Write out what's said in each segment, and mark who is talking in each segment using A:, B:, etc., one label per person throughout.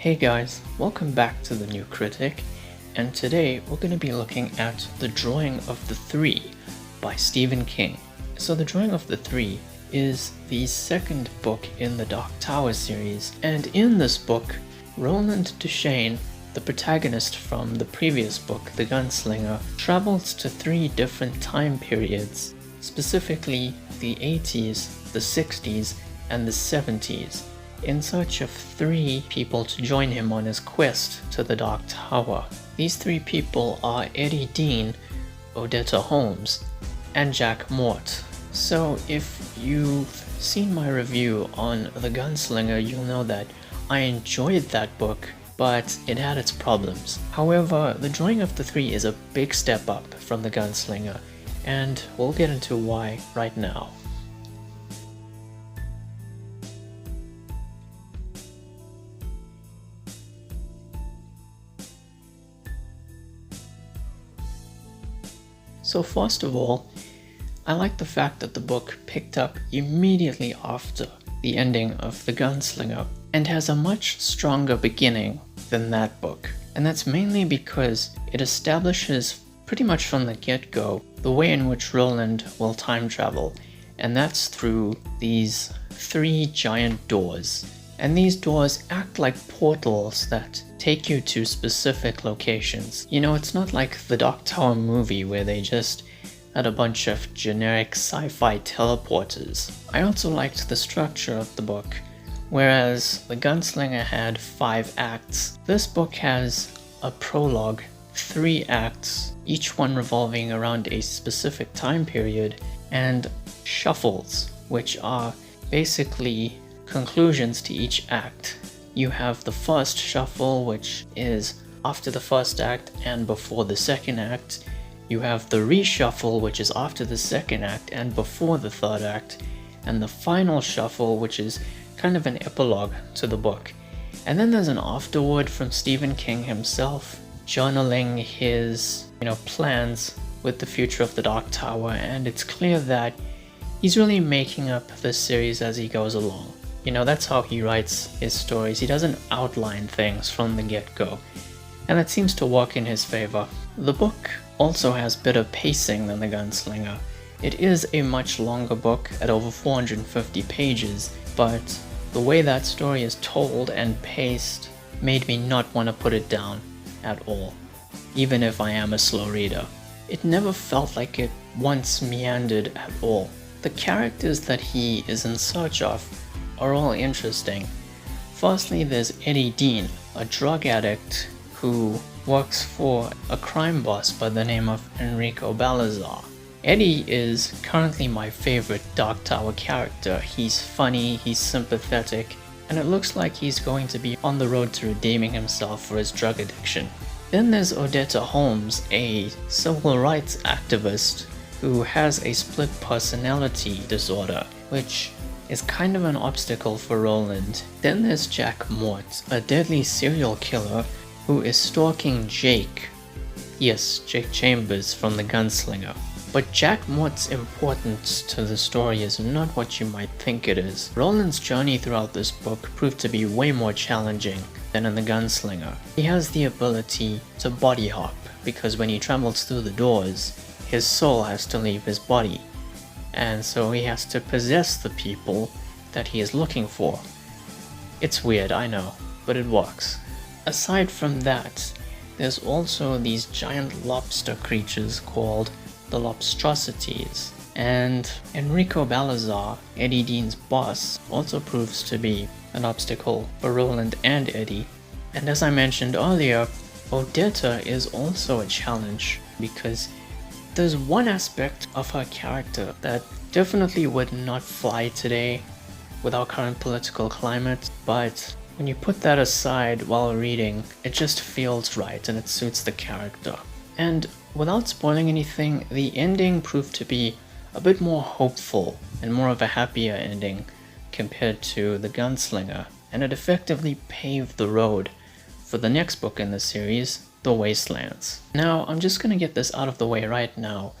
A: Hey guys, welcome back to The New Critic, and today we're going to be looking at The Drawing of the Three by Stephen King. So The Drawing of the Three is the second book in the Dark Tower series, and in this book, Roland Deschain, the protagonist from the previous book, The Gunslinger, travels to three different time periods, specifically the 80s, the 60s, and the 70s, in search of three people to join him on his quest to the Dark Tower. These three people are Eddie Dean, Odetta Holmes, and Jack Mort. So if you've seen my review on The Gunslinger, you'll know that I enjoyed that book, but it had its problems. However, The Drawing of the Three is a big step up from The Gunslinger, and we'll get into why right now. So first of all, I like the fact that the book picked up immediately after the ending of The Gunslinger and has a much stronger beginning than that book. And that's mainly because it establishes pretty much from the get-go the way in which Roland will time travel, and that's through these three giant doors. And these doors act like portals that take you to specific locations. You know, it's not like the Dark Tower movie where they just had a bunch of generic sci-fi teleporters. I also liked the structure of the book. Whereas The Gunslinger had 5 acts, this book has a prologue, 3 acts, each one revolving around a specific time period, and shuffles, which are basically conclusions to each act. You have the first shuffle, which is after the first act and before the second act. You have the reshuffle, which is after the second act and before the third act. And the final shuffle, which is kind of an epilogue to the book. And then there's an afterword from Stephen King himself, journaling his, plans with the future of the Dark Tower, and it's clear that he's really making up this series as he goes along. That's how he writes his stories. He doesn't outline things from the get-go, and that seems to work in his favor. The book also has better pacing than The Gunslinger. It is a much longer book at over 450 pages, but the way that story is told and paced made me not want to put it down at all, even if I am a slow reader. It never felt like it once meandered at all. The characters that he is in search of are all interesting. Firstly, there's Eddie Dean, a drug addict who works for a crime boss by the name of Enrico Balazar. Eddie is currently my favorite Dark Tower character. He's funny, he's sympathetic, and it looks like he's going to be on the road to redeeming himself for his drug addiction. Then there's Odetta Holmes, a civil rights activist who has a split personality disorder, which is kind of an obstacle for Roland. Then there's Jack Mort, a deadly serial killer who is stalking Jake. Yes, Jake Chambers from The Gunslinger. But Jack Mort's importance to the story is not what you might think it is. Roland's journey throughout this book proved to be way more challenging than in The Gunslinger. He has the ability to body hop, because when he travels through the doors, his soul has to leave his body, and so he has to possess the people that he is looking for. It's weird, I know, but it works. Aside from that, there's also these giant lobster creatures called the Lobstrosities, and Enrico Balazar, Eddie Dean's boss, also proves to be an obstacle for Roland and Eddie. And as I mentioned earlier, Odetta is also a challenge, because there's one aspect of her character that definitely would not fly today with our current political climate, but when you put that aside while reading, it just feels right and it suits the character. And without spoiling anything, the ending proved to be a bit more hopeful and more of a happier ending compared to The Gunslinger, and it effectively paved the road for the next book in the series, The Wastelands. Now, I'm just going to get this out of the way right now.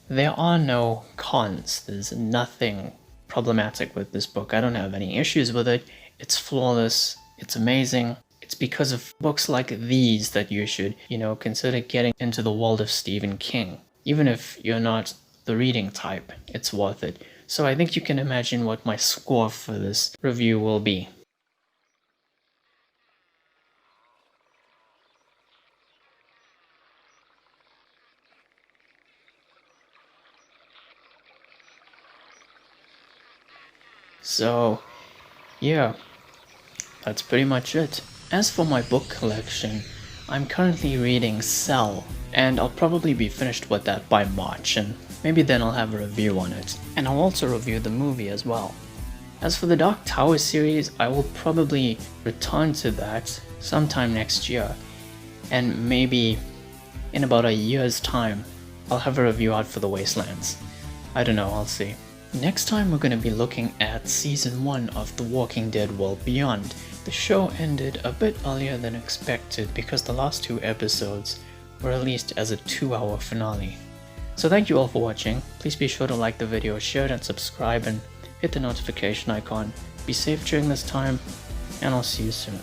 A: There are no cons. There's nothing problematic with this book. I don't have any issues with it. It's flawless. It's amazing. It's It's because of books like these that you should, consider getting into the world of Stephen King. Even if you're not the reading type, it's worth it. So I think you can imagine what my score for this review will be. So, yeah, that's pretty much it. As for my book collection, I'm currently reading Cell, and I'll probably be finished with that by March, and maybe then I'll have a review on it. And I'll also review the movie as well. As for the Dark Tower series, I will probably return to that sometime next year, and maybe in about a year's time, I'll have a review out for the Wastelands. I don't know, I'll see. Next time we're going to be looking at Season 1 of The Walking Dead World Beyond. The show ended a bit earlier than expected because the last 2 episodes were released as a 2-hour finale. So thank you all for watching. Please be sure to like the video, share it and subscribe, and hit the notification icon. Be safe during this time, and I'll see you soon.